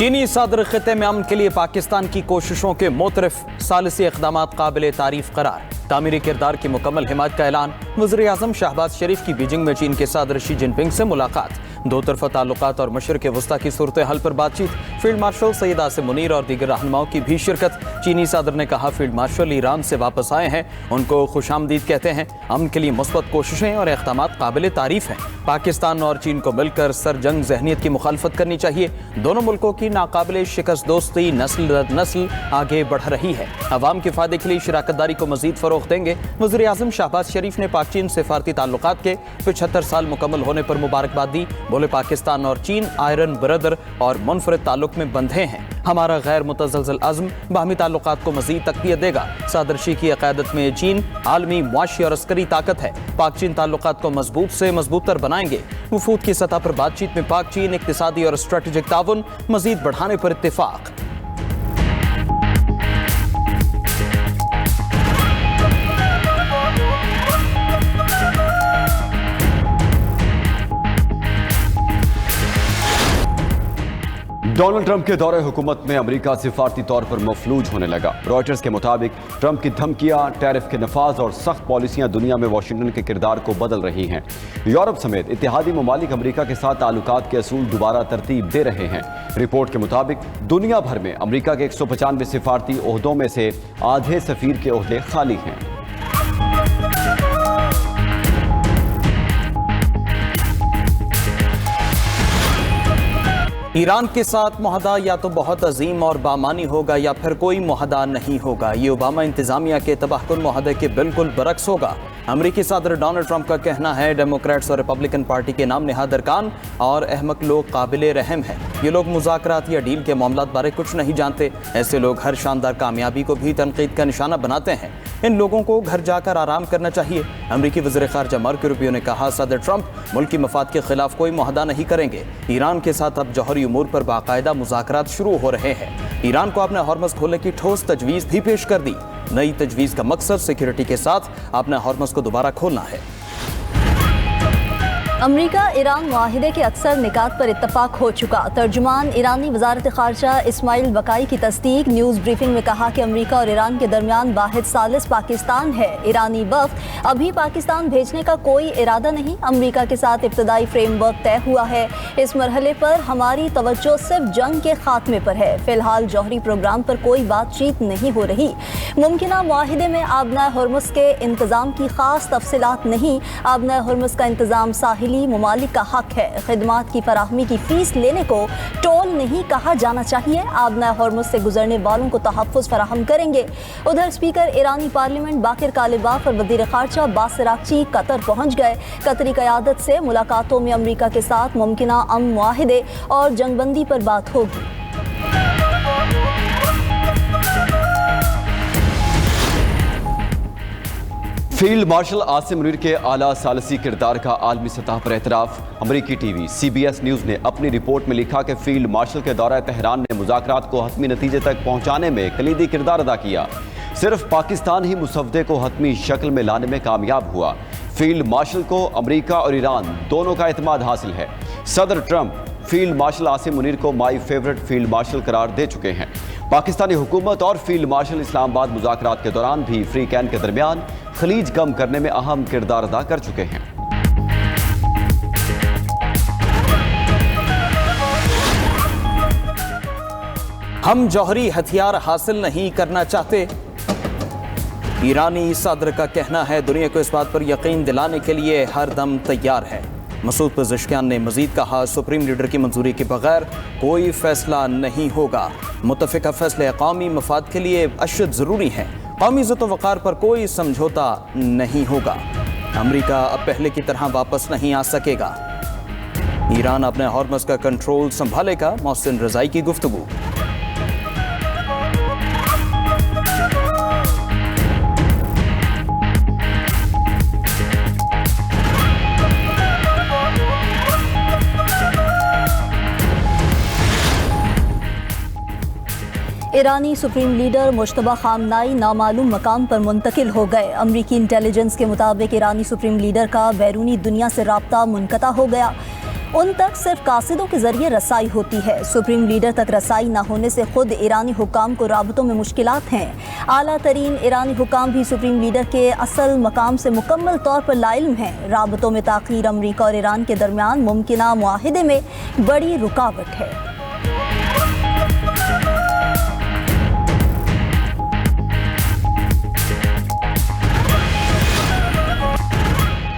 चीनी सदर खिते में अमन के लिए पाकिस्तान की कोशिशों के मोतरफ सालिसी इक़दाम काबिल तारीफ करार। तामीरी किरदार की मुकम्मल हिमायत का ऐलान। वज़ीर आज़म शहबाज शरीफ की बीजिंग में चीन के सदर शी जिनपिंग से मुलाकात। दो तरफा ताल्लुकात और मशरिक़ वस्ता की सूरत हाल पर बातचीत। फील्ड मार्शल सैयद आसिम मुनीर और दीगर रहनुमाओं की भी शिरकत। चीनी सदर ने कहा फील्ड मार्शल ईरान से वापस आए हैं, उनको खुशामदीद कहते हैं। अमन के लिए मुस्बत कोशिशें और इक़दाम काबिल तारीफ हैं। पाकिस्तान और चीन को मिलकर सरजंग ज़हनियत की मुखालफत करनी चाहिए। दोनों मुल्कों की नाकाबिल शिकस्त दोस्ती नस्ल दर नस्ल आगे बढ़ रही है। अवाम के फायदे के लिए शराकतदारी को मजीद फरोग़ देंगे। वज़ीर आज़म शहबाज शरीफ ने पाक चीन सिफारती ताल्लुकात के 75 साल मुकम्मल होने पर मुबारकबाद दी। बोले पाकिस्तान और चीन आयरन ब्रदर और मुनफरद ताल्लुक में बंधे हैं। हमारा गैर मुतज़लज़ल अज़्म बाहमी ताल्लुकात को मजीद तक़वियत देगा। सदर शी की क़यादत में चीन आलमी मुआशी और अस्करी ताकत है। पाक चीन ताल्लुकात को मजबूत से मजबूतर बनाएंगे। वफूद की सतह पर बातचीत में पाक चीन इक़्तिसादी और स्ट्रेटेजिक ताउन मजीद बढ़ाने पर इत्तेफाक। डोनाल्ड ट्रंप के दौरे हुकूमत में अमेरिका सिफारती तौर पर मफलूज होने लगा। रॉयटर्स के मुताबिक ट्रंप की धमकियां, टैरिफ के नफाज और सख्त पॉलिसियां दुनिया में वाशिंगटन के किरदार को बदल रही हैं। यूरोप समेत इत्तेहादी ममालिक अमेरिका के साथ ताल्लुकात के असूल दोबारा तरतीब दे रहे हैं। रिपोर्ट के मुताबिक दुनिया भर में अमेरिका के 195 सिफारती ओहदों में से आधे सफीर के ओहदे खाली हैं। ईरान के साथ मुआहदा या तो बहुत अजीम और बामानी होगा या फिर कोई मुआहदा नहीं होगा। ये ओबामा इंतजामिया के तबाहकुन मुआहदे के बिल्कुल बरक्स होगा। अमरीकी सदर डोनाल्ड ट्रंप का कहना है डेमोक्रेट्स और रिपब्लिकन पार्टी के नाम नहाद अरकान और अहमक लोग काबिले रहम हैं। ये लोग मुज़ाकरात या डील के मामलात बारे कुछ नहीं जानते। ऐसे लोग हर शानदार कामयाबी को भी तनकीद का निशाना बनाते हैं। इन लोगों को घर जाकर आराम करना चाहिए। अमरीकी वज़ीर ख़ारजा मार्को रूबियो ने कहा सदर ट्रंप मुल्क की मफाद के खिलाफ कोई मुआहदा नहीं करेंगे। ईरान के साथ अब जौहरी उमूर पर बाकायदा मुज़ाकरात शुरू हो रहे हैं। ईरान को अपने हॉर्मज़ खोलने की ठोस तजवीज़ भी पेश कर दी। नई तजवीज़ का मकसद सिक्योरिटी के साथ अपने हॉर्मज़ को दोबारा खोलना है। अमरीका ईरान मुआहिदे के अक्सर निकात पर इत्तफाक हो चुका। तर्जुमान ईरानी वजारत ख़ारजा इस्माइल बकाई की तस्दीक। न्यूज़ ब्रीफिंग में कहा कि अमरीका और ईरान के दरमियान वाहिद सालिस पाकिस्तान है। ईरानी वफ़द अभी पाकिस्तान भेजने का कोई इरादा नहीं। अमरीका के साथ इब्तदाई फ्रेमवर्क तय हुआ है। इस मरहले पर हमारी तवज्जो सिर्फ जंग के खात्मे पर है। फ़िलहाल जौहरी प्रोग्राम पर कोई बातचीत नहीं हो रही। मुमकिना मुआहिदे में आबना हॉर्मुज़ के इंतज़ाम की ख़ास तफसीलात नहीं। आबना हॉर्मुज़ का इंतज़ाम साहिल ममालिक का हक है। खिदमात की फराहमी की फीस लेने को टोल नहीं कहा जाना चाहिए। आबना हॉर्मुज़ से गुजरने वालों को तहफ़्फ़ुज़ फराहम करेंगे। उधर स्पीकर ईरानी पार्लियामेंट बाकिर कालिबाफ और वज़ीर ख़ारजा अब्बास अराग़ची कतर पहुँच गए। कतरी क़यादत से मुलाकातों में अमरीका के साथ मुमकिना अमन मुआहिदे और जंगबंदी पर बात होगी। फील्ड मार्शल आसिम मुनीर के आला सालसी किरदार का आलमी सतह पर एतराफ़। अमरीकी टीवी CBS न्यूज़ ने अपनी रिपोर्ट में लिखा कि फील्ड मार्शल के दौरा तेहरान ने मुज़ाकरात को हतमी नतीजे तक पहुँचाने में कलीदी किरदार अदा किया। सिर्फ पाकिस्तान ही मुसवदे को हतमी शक्ल में लाने में कामयाब हुआ। फील्ड मार्शल को अमरीका और ईरान दोनों का एतमाद हासिल है। सदर Trump field marshal Asim Munir को माई फेवरेट फील्ड मार्शल करार दे चुके हैं। पाकिस्तानी हुकूमत और फील्ड मार्शल इस्लामाबाद मुज़ाकरात के दौरान भी फ्री कैन के दरमियान खलीज कम करने में अहम किरदार अदा कर चुके हैं। हम जौहरी हथियार हासिल नहीं करना चाहते। ईरानी सदर का कहना है दुनिया को इस बात पर यकीन दिलाने के लिए हर दम तैयार है। मसूद पज़ेश्कियान ने मजीद कहा सुप्रीम लीडर की मंजूरी के बगैर कोई फैसला नहीं होगा। मुतफ़िका फैसले कौमी मफाद के लिए अशद ज़रूरी हैं। कौमी इज़्ज़त व वक़ार पर कोई समझौता नहीं होगा। अमरीका अब पहले की तरह वापस नहीं आ सकेगा। ईरान अपने हॉर्मज़ का कंट्रोल संभालेगा। मोहसिन रज़ाई की गुफ्तगू। ईरानी सुप्रीम लीडर मुश्तबा खामनाई नामालूम मकाम पर मुंतकिल हो गए। अमरीकी इंटेलिजेंस के मुताबिक ईरानी सुप्रीम लीडर का बैरूनी दुनिया से राब्ता मुनक़ता हो गया। उन तक सिर्फ कासिदों के जरिए रसाई होती है। सुप्रीम लीडर तक रसाई न होने से खुद ईरानी हुक्काम को राबतों में मुश्किलात हैं। आला तरीन ईरानी हुक्काम भी सुप्रीम लीडर के असल मकाम से मुकम्मल तौर पर लाइल्म हैं। राबतों में ताख़ीर अमरीका और ईरान के दरमियान मुमकिना मुआहिदे में बड़ी रुकावट है।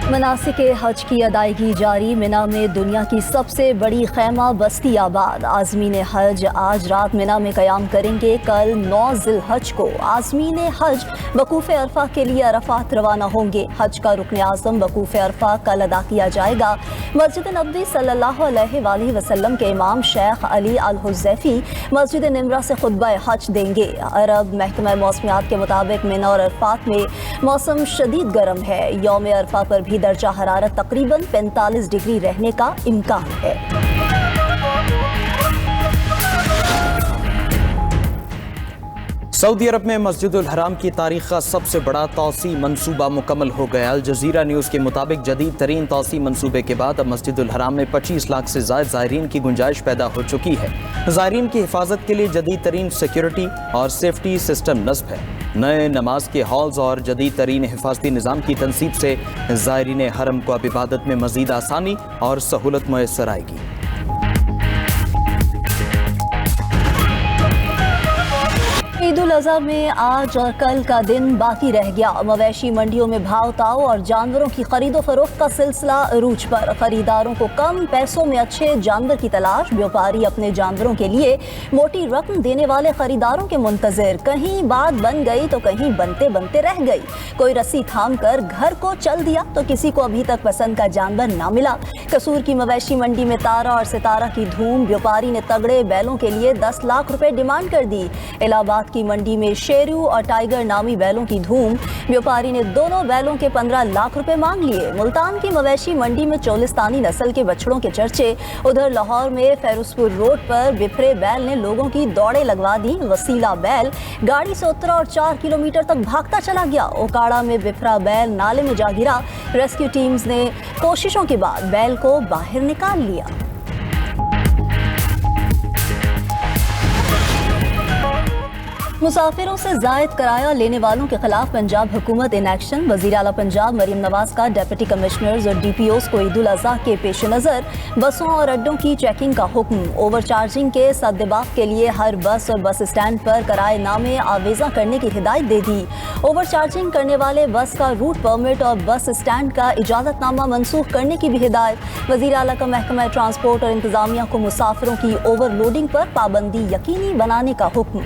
मनासिके हज की अदायगी जारी। मिना में दुनिया की सबसे बड़ी खैमा बस्ती आबाद। आज़मीन हज आज रात मिना में क़याम करेंगे। कल 9 ज़िलहज को आज़मीन हज वकूफ़ अरफा के लिए अरफात रवाना होंगे। हज का रुकन आज़म वकूफ़ अरफा कल अदा किया जाएगा। मस्जिद नबवी सल्लल्लाहु अलैहि वसल्लम के इमाम शेख अली अल हुज़ैफ़ी मस्जिद निमरा से खुतबा हज देंगे। अरब महकमा मौसमियात के मुताबिक मिना और अरफात में मौसम शदीद गर्म है। यौम अरफा पर भी दर्जा हरारत तकरीबन 45 डिग्री रहने का इम्कान है। सऊदी अरब में मस्जिदुल हराम की तारीख का सबसे बड़ा तौसी मंसूबा मुकम्मल हो गया। अल जज़ीरा न्यूज़ के मुताबिक जदीद तरीन तौसी मंसूबे के बाद अब मस्जिदुल हराम में 25 लाख से ज़ायद ज़ायरीन की गुंजाइश पैदा हो चुकी है। ज़ायरीन की हिफाजत के लिए जदीद तरीन सिक्योरिटी और सेफ्टी सिस्टम नस्ब है। नए नमाज के हॉल्स और जदीद तरीन हिफाजती निज़ाम की तनसीब से ज़ायरीन हरम को अब इबादत में मज़ीद आसानी और सहूलत मैसर आएगी। ईद उल अज़हा में आज और कल का दिन बाकी रह गया। मवेशी मंडियों में भाव ताव और जानवरों की खरीदो फरोख्त का सिलसिला अरूज पर। खरीदारों को कम पैसों में अच्छे जानवर की तलाश। व्यापारी अपने जानवरों के लिए मोटी रकम देने वाले खरीदारों के मुंतज़िर। कहीं बात बन गई तो कहीं बनते बनते रह गई। कोई रस्सी थाम कर घर को चल दिया तो किसी को अभी तक पसंद का जानवर ना मिला। कसूर की मवेशी मंडी में तारा और सितारा की धूम। व्यापारी ने तगड़े बैलों के लिए 10 लाख रुपए डिमांड कर दी। इलाहाबाद की मंडी में शेरू और टाइगर नामी बैलों की धूम। व्यापारी ने दोनों बैलों के 15 लाख रुपए मांग लिए। मुल्तान की मवेशी मंडी में चोलिस्तानी नस्ल के बछड़ों के चर्चे। उधर लाहौर में फेरुसपुर रोड पर बिफरे बैल ने लोगों की दौड़े लगवा दी। वसीला बैल गाड़ी से उतरा और 4 किलोमीटर तक भागता चला गया। ओकाड़ा में बिफरा बैल नाले में जा गिरा। रेस्क्यू टीम्स ने कोशिशों के बाद बैल को बाहर निकाल लिया। मुसाफिरों से जायद किराया लेने वालों के खिलाफ पंजाब हुकूमत इन एक्शन। वज़ीर आला पंजाब मरीम नवाज का डिप्टी कमिश्नर्स और DPOs को ईद उल अज़हा के पेश नज़र बसों और अड्डों की चेकिंग का हुक्म। ओवर चार्जिंग के सद्देबाक के लिए हर बस और बस स्टैंड पर किराए नामे आवेज़ा करने की हिदायत दे दी। ओवर चार्जिंग करने वाले बस का रूट परमिट और बस स्टैंड का इजाज़तनामा मनसूख करने की भी हिदायत। वज़ीर आला का महकमा ट्रांसपोर्ट और इंतज़ामिया को मुसाफिरों की ओवरलोडिंग पर पाबंदी यकीनी बनाने का हुक्म।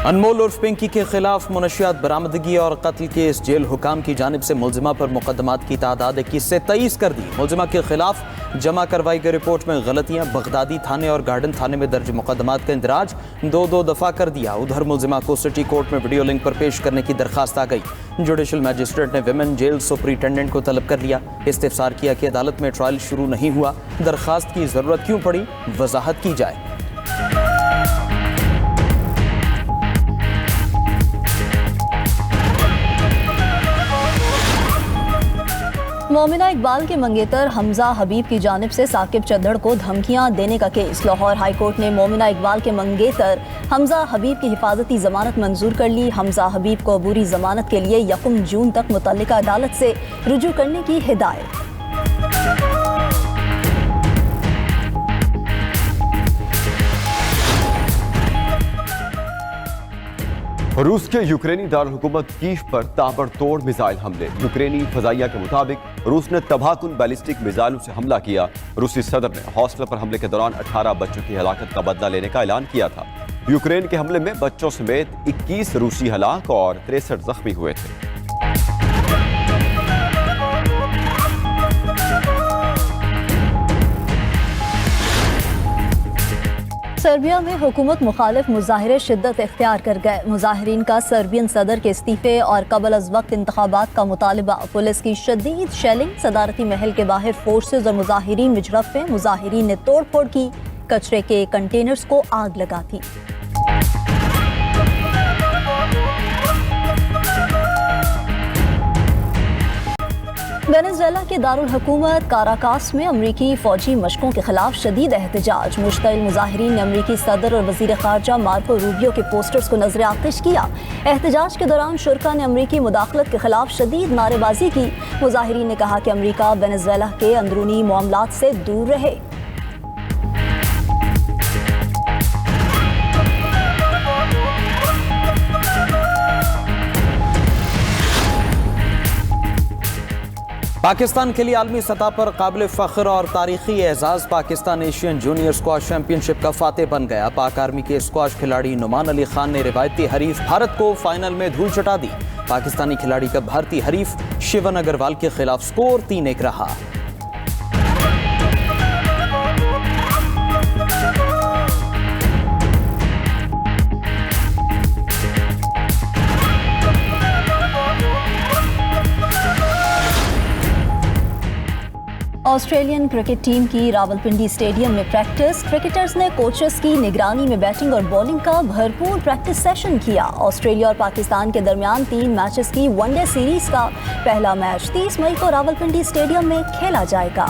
अनमोल उर्फ पिंकी के खिलाफ मुनशियात बरामदगी और कत्ल के इस जेल हुकाम की जानिब से मुलजिमा पर मुकदमात की तादाद 21 से 23 कर दी। मुलजिमा के खिलाफ जमा करवाई गई रिपोर्ट में गलतियां। बगदादी थाने और गार्डन थाने में दर्ज मुकदमात का इंदराज 2-2 दफ़ा कर दिया। उधर मुलजिमा को सिटी कोर्ट में वीडियो लिंक पर पेश करने की दरखास्त आ गई। जुडिशल मजिस्ट्रेट ने विमेन जेल सुपरिटेंडेंट को तलब कर लिया। इस्तिफसार किया कि अदालत में ट्रायल शुरू नहीं हुआ, दरखास्त की जरूरत क्यों पड़ी, वजाहत की जाए। मोमिना इकबाल के मंगेतर हमजा हबीब की जानिब से साकिब चद्दड़ को धमकियां देने का केस। लाहौर हाई कोर्ट ने मोमिना इकबाल के मंगेतर हमजा हबीब की हिफाजती जमानत मंजूर कर ली। हमजा हबीब को अबूरी जमानत के लिए 1 जून तक मुतल्लिका अदालत से रुजू करने की हिदायत। रूस के यूक्रेनी दारहुकूमत कीव पर ताबड़तोड़ मिसाइल हमले। यूक्रेनी फजाइया के मुताबिक रूस ने तबाहकुन बैलिस्टिक मिसाइलों से हमला किया। रूसी सदर ने हॉस्टल पर हमले के दौरान 18 बच्चों की हलाकत का बदला लेने का ऐलान किया था। यूक्रेन के हमले में बच्चों समेत 21 रूसी हलाक और 63 जख्मी हुए थे। सर्बिया में हुकूमत मुखालिफ मुजाहिरे शिद्दत इख्तियार कर गए। मुजाहिरीन का सर्बियन सदर के इस्तीफे और कबल अज वक्त इंतखाबात का मुतालबा। पुलिस की शदीद शेलिंग, सदारती महल के बाहर फोर्सेज और मुजाहिरीन में झड़पें। मुजाहिरीन ने तोड़ फोड़ की, कचरे के कंटेनर्स को आग लगा थी। वेनेजुएला के दारुल हुकूमत काराकास में अमरीकी फौजी मशकों के खिलाफ शदीद एहतजाज। मुश्तइल मुजाहिरीन ने अमरीकी सदर और वजीर खारजा मार्को रूबियो के पोस्टर्स को नजर आतिश किया। एहतजाज के दौरान शुरका ने अमरीकी मुदाखलत के खिलाफ शदीद नारेबाजी की। मुजाहिरीन ने कहा कि अमरीका वेनेजुएला के अंदरूनी मामलात से दूर रहे। पाकिस्तान के लिए आलमी सतह पर काबिल फ़ख्र और तारीखी एजाज़ Pakistan Asian junior squash championship का फातेह बन गया। पाक आर्मी के स्क्वाश खिलाड़ी नुमान अली खान ने रिवायती हरीफ भारत को फाइनल में धूल चटा दी। पाकिस्तानी खिलाड़ी का भारतीय हरीफ शिवन अग्रवाल के खिलाफ स्कोर 3-1 रहा। ऑस्ट्रेलियन क्रिकेट टीम की रावलपिंडी स्टेडियम में प्रैक्टिस। क्रिकेटर्स ने कोचेस की निगरानी में बैटिंग और बॉलिंग का भरपूर प्रैक्टिस सेशन किया। ऑस्ट्रेलिया और पाकिस्तान के दरमियान 3 मैचेस की वनडे सीरीज का पहला मैच 30 मई को रावलपिंडी स्टेडियम में खेला जाएगा।